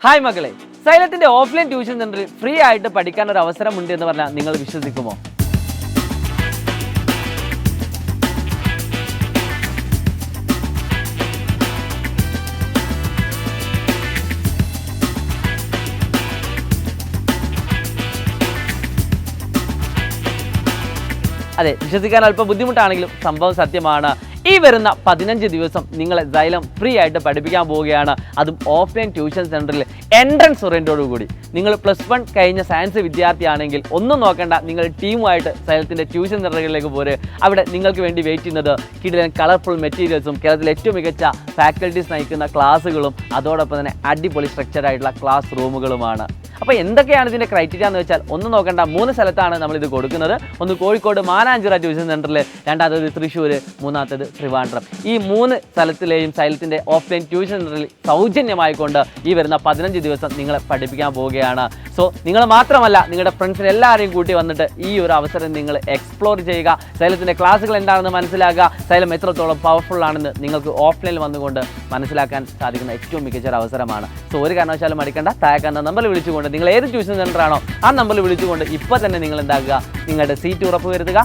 Hi മക്കളെ, സൈലത്തിന്റെ offline tuition സെന്ററിൽ free ആയിട്ട് പഠിക്കാൻ ഒരു അവസരമുണ്ട് എന്ന് പറഞ്ഞാൽ നിങ്ങൾ വിശ്വസിക്കുമോ? അതെ, വിശ്വസിക്കാൻ അല്പം ബുദ്ധിമുട്ടാണെങ്കിലും സംഭവം സത്യമാണ്. ഈ വരുന്ന 15 ദിവസം നിങ്ങളെ സൈലം ഫ്രീ ആയിട്ട് പഠിപ്പിക്കാൻ പോവുകയാണ്. അതും ഓഫ്ലൈൻ ട്യൂഷൻ സെൻറ്ററിൽ എൻട്രൻസ് ഓറിയൻറ്റോടുകൂടി. നിങ്ങൾ +1 കഴിഞ്ഞ സയൻസ് വിദ്യാർത്ഥിയാണെങ്കിൽ ഒന്നും നോക്കേണ്ട, നിങ്ങൾ ടീമുമായിട്ട് സൈലത്തിൻ്റെ ട്യൂഷൻ സെൻറ്ററുകളിലേക്ക് പോര്. അവിടെ നിങ്ങൾക്ക് വേണ്ടി വെയിറ്റ് ചെയ്യുന്നത് കിടിലൻ കളർഫുൾ മെറ്റീരിയൽസും കേരളത്തിലെ ഏറ്റവും മികച്ച ഫാക്കൽറ്റീസ് നയിക്കുന്ന ക്ലാസ്സുകളും അതോടൊപ്പം തന്നെ അടിപൊളി സ്ട്രക്ചർഡ് ആയിട്ടുള്ള ക്ലാസ് റൂമുകളുമാണ്. അപ്പോൾ എന്തൊക്കെയാണ് ഇതിൻ്റെ ക്രൈറ്റീരിയ എന്ന് വെച്ചാൽ, ഒന്നും നോക്കേണ്ട, 3 സ്ഥലത്താണ് നമ്മളിത് കൊടുക്കുന്നത്. ഒന്ന് കോഴിക്കോട് മാനാഞ്ചിറ ട്യൂഷൻ സെൻറ്ററിൽ, രണ്ടാമത്തേത് തൃശ്ശൂർ, മൂന്നാമത്തേത് ട്രിവാൻഡ്രം. ഈ 3 സ്ഥലത്തിലെയും സൈലത്തിൻ്റെ ഓഫ്ലൈൻ ട്യൂഷൻ സെൻറ്ററിൽ സൗജന്യമായിക്കൊണ്ട് ഈ വരുന്ന 15 ദിവസം നിങ്ങളെ പഠിപ്പിക്കാൻ പോവുകയാണ്. സോ നിങ്ങൾ മാത്രമല്ല, നിങ്ങളുടെ ഫ്രണ്ട്സിനെ എല്ലാവരെയും കൂട്ടി വന്നിട്ട് ഈ ഒരു അവസരം നിങ്ങൾ എക്സ്പ്ലോർ ചെയ്യുക. സൈലത്തിൻ്റെ ക്ലാസ്സുകൾ എന്താണെന്ന് മനസ്സിലാക്കുക. സൈലം എത്രത്തോളം പവർഫുൾ ആണെന്ന് നിങ്ങൾക്ക് ഓഫ്ലൈനിൽ വന്നുകൊണ്ട് മനസ്സിലാക്കാൻ സാധിക്കുന്ന ഏറ്റവും മികച്ച ഒരു അവസരമാണ്. സോ ഒരു കാരണവശാലും മടിക്കേണ്ട, താഴെക്കാണുന്ന നമ്പറിൽ വിളിച്ചുകൊണ്ട്, നിങ്ങൾ ഏത് ട്യൂഷൻ സെൻ്ററാണോ ആ നമ്പറിൽ വിളിച്ചുകൊണ്ട് ഇപ്പോൾ തന്നെ നിങ്ങൾ എന്താക്കുക, നിങ്ങളുടെ സീറ്റ് ഉറപ്പുവരുത്തുക.